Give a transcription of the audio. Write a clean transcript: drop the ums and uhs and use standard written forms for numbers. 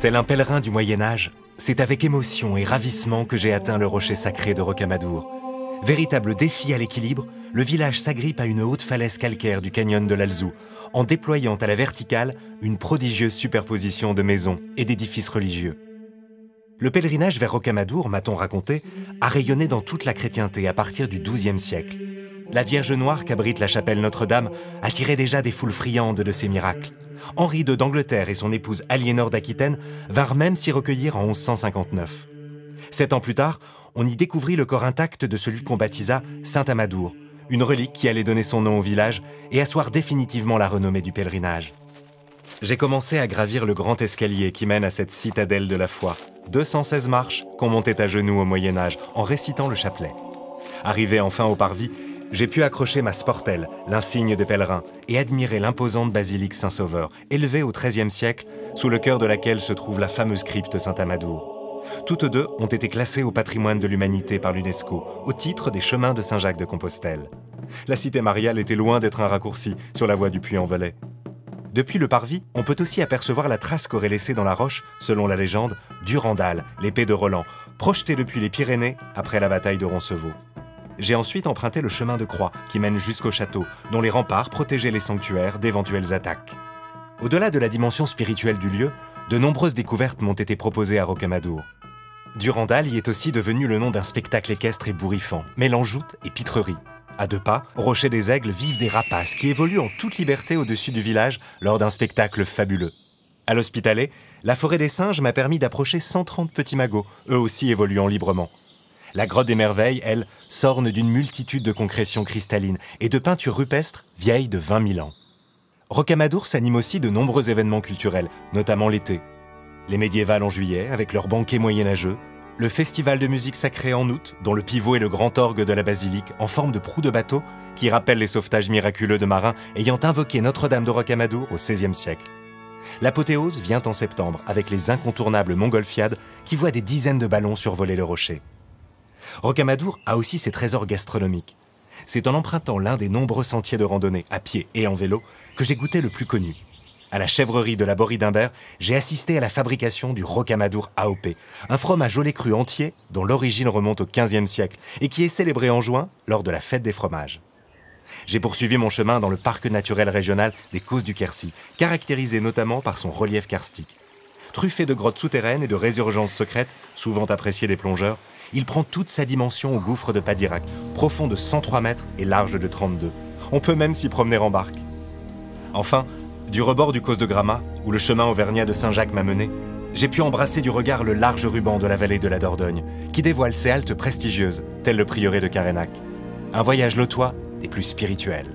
Tel un pèlerin du Moyen-Âge, c'est avec émotion et ravissement que j'ai atteint le rocher sacré de Rocamadour. Véritable défi à l'équilibre, le village s'agrippe à une haute falaise calcaire du canyon de l'Alzou, en déployant à la verticale une prodigieuse superposition de maisons et d'édifices religieux. Le pèlerinage vers Rocamadour, m'a-t-on raconté, a rayonné dans toute la chrétienté à partir du XIIe siècle. La Vierge Noire qu'abrite la chapelle Notre-Dame attirait déjà des foules friandes de ses miracles. Henri II d'Angleterre et son épouse Aliénor d'Aquitaine vinrent même s'y recueillir en 1159. 7 ans plus tard, on y découvrit le corps intact de celui qu'on baptisa Saint-Amadour, une relique qui allait donner son nom au village et asseoir définitivement la renommée du pèlerinage. J'ai commencé à gravir le grand escalier qui mène à cette citadelle de la foi. 216 marches qu'on montait à genoux au Moyen-Âge en récitant le chapelet. Arrivé enfin au parvis, j'ai pu accrocher ma sportelle, l'insigne des pèlerins, et admirer l'imposante basilique Saint-Sauveur, élevée au XIIIe siècle, sous le cœur de laquelle se trouve la fameuse crypte Saint-Amadour. Toutes deux ont été classées au patrimoine de l'humanité par l'UNESCO, au titre des chemins de Saint-Jacques de Compostelle. La cité mariale était loin d'être un raccourci sur la voie du Puy-en-Velay. Depuis le parvis, on peut aussi apercevoir la trace qu'aurait laissée dans la roche, selon la légende, Durandal, l'épée de Roland, projetée depuis les Pyrénées après la bataille de Roncevaux. J'ai ensuite emprunté le chemin de croix qui mène jusqu'au château, dont les remparts protégeaient les sanctuaires d'éventuelles attaques. Au-delà de la dimension spirituelle du lieu, de nombreuses découvertes m'ont été proposées à Rocamadour. Durandal y est aussi devenu le nom d'un spectacle équestre ébouriffant, mêlant joute et pitrerie. À 2 pas, au rocher des Aigles vivent des rapaces qui évoluent en toute liberté au-dessus du village lors d'un spectacle fabuleux. À l'Hospitalet, la forêt des singes m'a permis d'approcher 130 petits magots, eux aussi évoluant librement. La grotte des merveilles, elle, s'orne d'une multitude de concrétions cristallines et de peintures rupestres vieilles de 20 000 ans. Rocamadour s'anime aussi de nombreux événements culturels, notamment l'été. Les médiévales en juillet, avec leurs banquets moyenâgeux, le festival de musique sacrée en août, dont le pivot est le grand orgue de la basilique en forme de proue de bateau qui rappelle les sauvetages miraculeux de marins ayant invoqué Notre-Dame de Rocamadour au XVIe siècle. L'apothéose vient en septembre avec les incontournables montgolfiades qui voient des dizaines de ballons survoler le rocher. Rocamadour a aussi ses trésors gastronomiques. C'est en empruntant l'un des nombreux sentiers de randonnée, à pied et en vélo, que j'ai goûté le plus connu. À la chèvrerie de la Borie d'Imbert, j'ai assisté à la fabrication du Rocamadour AOP, un fromage au lait cru entier dont l'origine remonte au XVe siècle et qui est célébré en juin lors de la fête des fromages. J'ai poursuivi mon chemin dans le parc naturel régional des Causses du Quercy, caractérisé notamment par son relief karstique. Truffé de grottes souterraines et de résurgences secrètes, souvent appréciées des plongeurs, il prend toute sa dimension au gouffre de Padirac, profond de 103 mètres et large de 32. On peut même s'y promener en barque. Enfin, du rebord du Causse de Gramat, où le chemin auvergnat de Saint-Jacques m'a mené, j'ai pu embrasser du regard le large ruban de la vallée de la Dordogne, qui dévoile ses haltes prestigieuses, tel le prieuré de Carénac. Un voyage lotois des plus spirituels.